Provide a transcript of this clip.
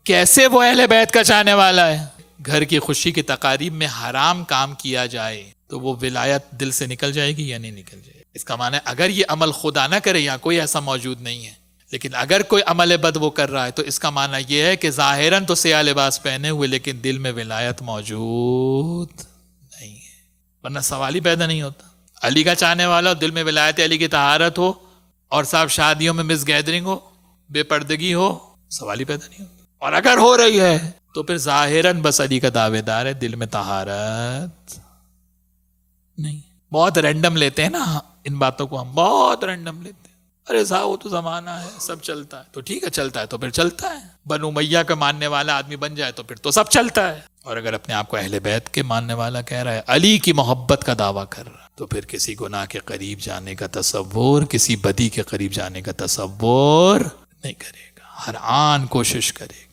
कैसे वो अहले बैत का चाहने वाला है? घर की खुशी की तकारीब में हराम काम किया जाए तो वो विलायत दिल से निकल जाएगी या नहीं निकल जाएगी? इसका माना है अगर ये अमल खुदा ना करे, या कोई ऐसा मौजूद नहीं है, लेकिन अगर कोई अमल बद वो कर रहा है तो इसका माना यह है कि ज़ाहिरन तो सियाह लिबास पहने हुए लेकिन दिल में विलायत मौजूद नहीं है, वरना सवाल ही पैदा नहीं होता। अली का चाहने वाला हो, दिल में विलायत अली की तहारत हो, और साहब शादियों में मिस गैदरिंग हो, बेपर्दगी हो, सवाल ही पैदा नहीं होता। और अगर हो रही है तो फिर ज़ाहिरन बस अली का दावेदार है, दिल में तहारत नहीं। बहुत रैंडम लेते हैं ना इन बातों को, हम बहुत रैंडम लेते हैं। अरे साहब वो तो जमाना है, सब चलता है, तो ठीक है चलता है तो फिर चलता है। बनु उमैया का मानने वाला आदमी बन जाए तो फिर तो सब चलता है। और अगर अपने आप को अहले बैत के मानने वाला कह रहा है, अली की मोहब्बत का दावा कर रहा है, तो फिर किसी गुनाह के करीब जाने का तसव्वुर, किसी बदी के करीब जाने का तसव्वुर नहीं करेगा, हर आन कोशिश करेगा।